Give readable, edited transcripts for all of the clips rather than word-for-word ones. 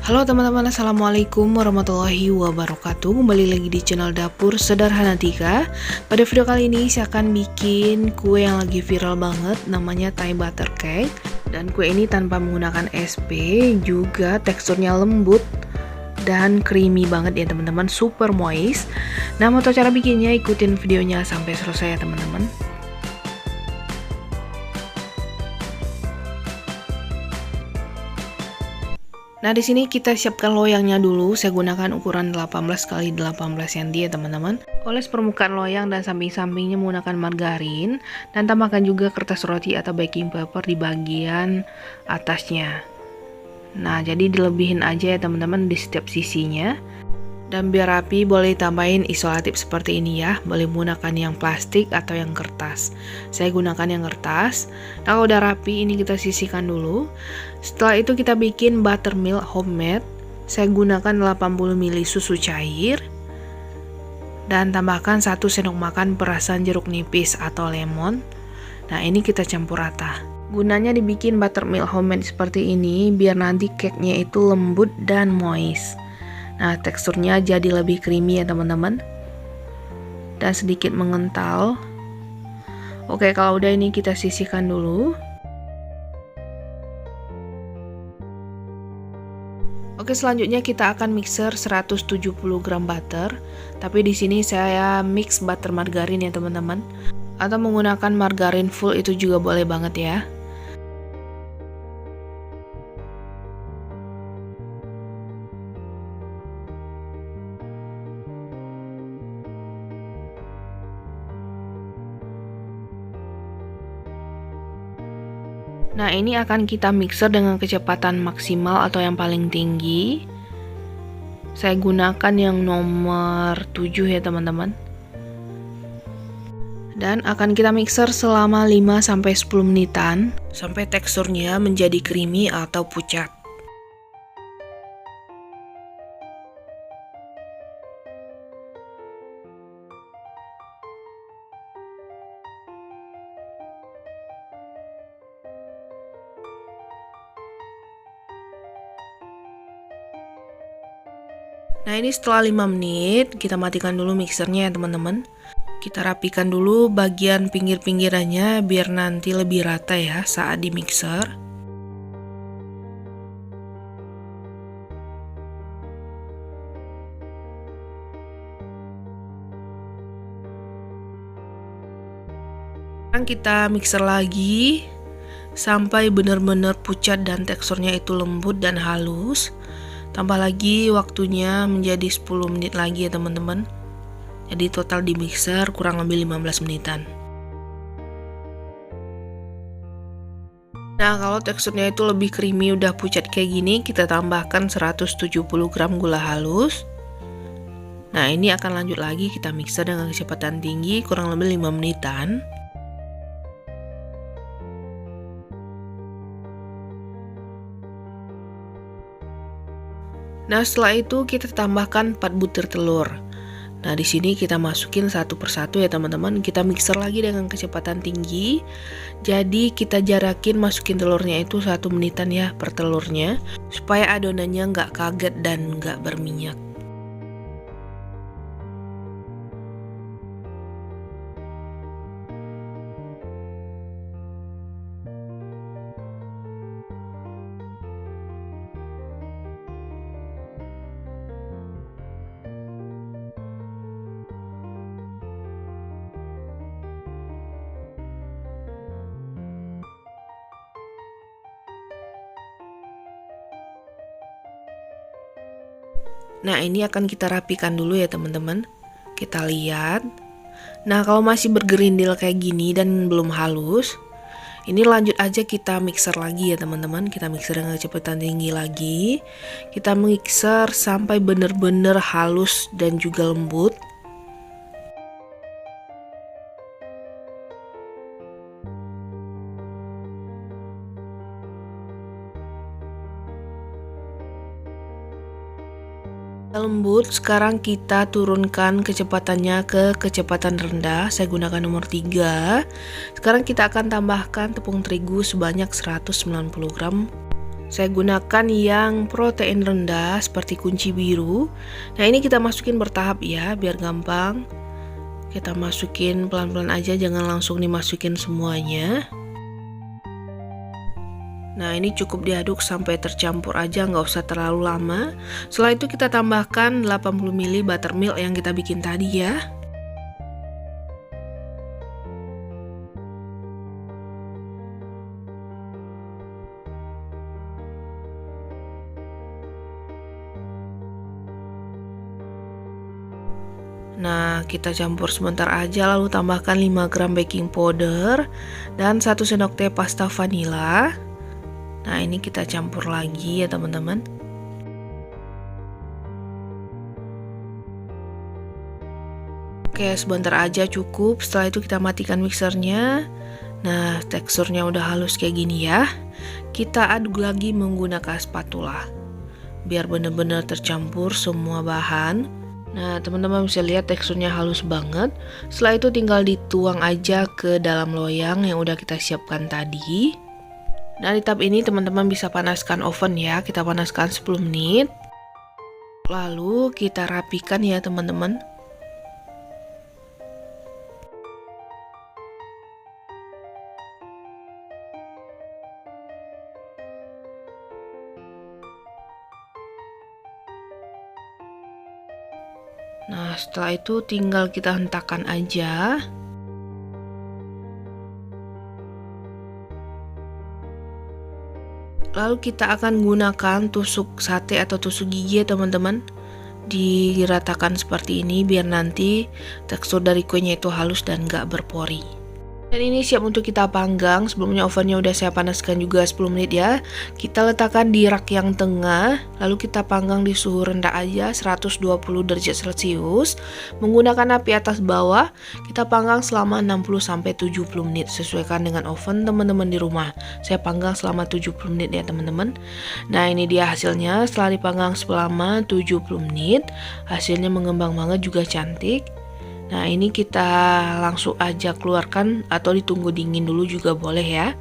Halo teman-teman, assalamualaikum warahmatullahi wabarakatuh. Kembali lagi di channel Dapur Sederhana Tika. Pada video kali ini saya akan bikin kue yang lagi viral banget, namanya Thai butter cake. Dan kue ini tanpa menggunakan SP, juga teksturnya lembut dan creamy banget ya teman-teman, super moist. Nah, mau tahu cara bikinnya, ikutin videonya sampai selesai ya teman-teman. Nah, di sini kita siapkan loyangnya dulu. Saya gunakan ukuran 18 x 18 cm ya teman-teman. Oles permukaan loyang dan samping-sampingnya menggunakan margarin, dan tambahkan juga kertas roti atau baking paper di bagian atasnya. Nah, jadi dilebihin aja ya teman-teman di setiap sisinya. Dan biar rapi boleh tambahin isolatif seperti ini ya. Boleh menggunakan yang plastik atau yang kertas. Saya gunakan yang kertas. Nah, kalau udah rapi ini kita sisihkan dulu. Setelah itu kita bikin buttermilk homemade. Saya gunakan 80 ml susu cair. Dan tambahkan 1 sendok makan perasan jeruk nipis atau lemon. Nah, ini kita campur rata. Gunanya dibikin buttermilk homemade seperti ini biar nanti cake-nya itu lembut dan moist. Nah, teksturnya jadi lebih creamy ya teman-teman, dan sedikit mengental. Oke, kalau udah ini kita sisihkan dulu. Oke, selanjutnya kita akan mixer 170 gram butter. Tapi di sini saya mix butter margarin ya teman-teman, atau menggunakan margarin full itu juga boleh banget ya. Nah, ini akan kita mixer dengan kecepatan maksimal atau yang paling tinggi. Saya gunakan yang nomor 7 ya teman-teman. Dan akan kita mixer selama 5-10 menitan sampai teksturnya menjadi creamy atau pucat. Nah, ini setelah 5 menit kita matikan dulu mixernya ya teman-teman. Kita rapikan dulu bagian pinggir-pinggirannya biar nanti lebih rata ya saat di mixer. Sekarang kita mixer lagi sampai benar-benar pucat dan teksturnya itu lembut dan halus. Tambah lagi waktunya menjadi 10 menit lagi ya teman-teman. Jadi total di mixer kurang lebih 15 menitan. Nah, kalau teksturnya itu lebih creamy, udah pucat kayak gini, kita tambahkan 170 gram gula halus. Nah, ini akan lanjut lagi kita mixer dengan kecepatan tinggi kurang lebih 5 menitan. Nah, setelah itu kita tambahkan 4 butir telur. Nah, di sini kita masukin satu persatu ya teman-teman. Kita mixer lagi dengan kecepatan tinggi. Jadi kita jarakin masukin telurnya itu 1 menitan ya per telurnya, supaya adonannya nggak kaget dan nggak berminyak. Nah, ini akan kita rapikan dulu ya teman-teman. Kita lihat. Nah, kalau masih bergerindil kayak gini dan belum halus, ini lanjut aja kita mixer lagi ya teman-teman. Kita mixer dengan kecepatan tinggi lagi. Kita mixer sampai bener-bener halus dan juga lembut. Lembut, sekarang kita turunkan kecepatannya ke kecepatan rendah. Saya gunakan nomor 3. Sekarang kita akan tambahkan tepung terigu sebanyak 190 gram Saya gunakan yang protein rendah seperti kunci biru. Nah, ini kita masukin bertahap ya, biar gampang. Kita masukin pelan-pelan aja, jangan langsung dimasukin semuanya. Nah, ini cukup diaduk sampai tercampur aja, nggak usah terlalu lama. Setelah itu kita tambahkan 80 ml buttermilk yang kita bikin tadi ya. Nah, kita campur sebentar aja, lalu tambahkan 5 gram baking powder dan 1 sendok teh pasta vanila. Nah, ini kita campur lagi ya teman-teman. Oke, sebentar aja cukup. Setelah itu kita matikan mixernya. Nah, teksturnya udah halus kayak gini ya. Kita aduk lagi menggunakan spatula biar benar-benar tercampur semua bahan. Nah, teman-teman bisa lihat teksturnya halus banget. Setelah itu tinggal dituang aja ke dalam loyang yang udah kita siapkan tadi. Nah, di tahap ini teman-teman bisa panaskan oven ya. Kita panaskan 10 menit. Lalu kita rapikan ya teman-teman. Nah, setelah itu tinggal kita hentakkan aja. Lalu kita akan gunakan tusuk sate atau tusuk gigi ya teman-teman. Diratakan seperti ini biar nanti tekstur dari kuenya itu halus dan gak berpori. Dan ini siap untuk kita panggang. Sebelumnya ovennya udah saya panaskan juga 10 menit ya. Kita letakkan di rak yang tengah, lalu kita panggang di suhu rendah aja 120 derajat Celcius. Menggunakan api atas bawah, kita panggang selama 60-70 menit. Sesuaikan dengan oven teman-teman di rumah. Saya panggang selama 70 menit ya teman-teman. Nah, ini dia hasilnya setelah dipanggang selama 70 menit. Hasilnya mengembang banget juga cantik. Nah, ini kita langsung aja keluarkan atau ditunggu dingin dulu juga boleh ya.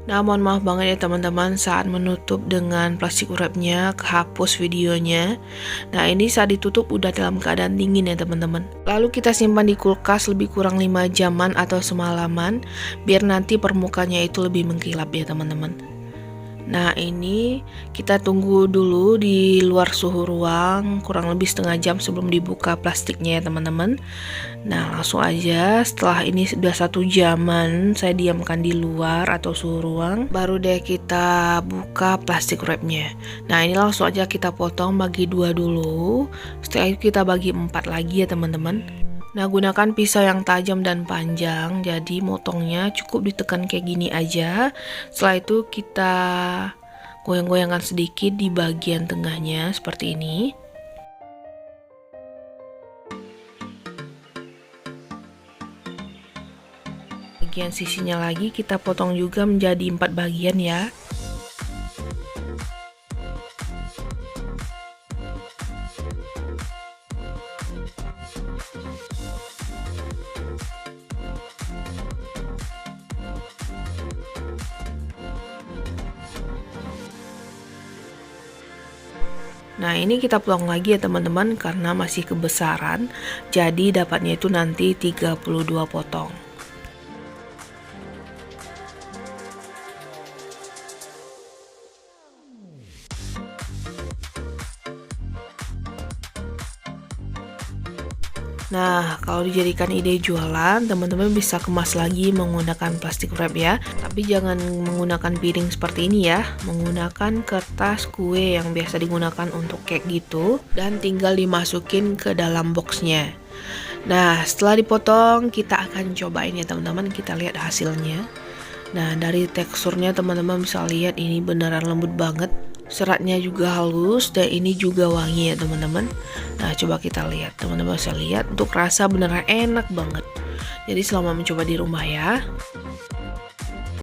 Nah, mohon maaf banget ya teman-teman, saat menutup dengan plastik wrapnya kehapus videonya. Nah, ini saat ditutup udah dalam keadaan dingin ya teman-teman. Lalu kita simpan di kulkas lebih kurang 5 jaman atau semalaman biar nanti permukaannya itu lebih mengkilap ya teman-teman. Nah, ini kita tunggu dulu di luar suhu ruang kurang lebih setengah jam sebelum dibuka plastiknya ya teman-teman. Nah, langsung aja setelah ini sudah 1 jaman saya diamkan di luar atau suhu ruang, baru deh kita buka plastik wrapnya. Nah, ini langsung aja kita potong bagi 2 dulu. Setelah itu kita bagi 4 lagi ya teman-teman. Nah, gunakan pisau yang tajam dan panjang, jadi motongnya cukup ditekan kayak gini aja. Setelah itu kita goyang-goyangkan sedikit di bagian tengahnya seperti ini. Bagian sisinya lagi kita potong juga menjadi 4 bagian ya. Nah, ini kita potong lagi ya teman-teman karena masih kebesaran. Jadi dapatnya itu nanti 32 potong. Nah, kalau dijadikan ide jualan, teman-teman bisa kemas lagi menggunakan plastik wrap ya. Tapi jangan menggunakan piring seperti ini ya. Menggunakan kertas kue yang biasa digunakan untuk cake gitu. Dan tinggal dimasukin ke dalam boxnya. Nah, setelah dipotong, kita akan cobain ya teman-teman. Kita lihat hasilnya. Nah, dari teksturnya teman-teman bisa lihat ini beneran lembut banget. Seratnya juga halus dan ini juga wangi ya teman-teman. Nah, coba kita lihat, teman-teman bisa lihat untuk rasa beneran enak banget. Jadi selamat mencoba di rumah ya.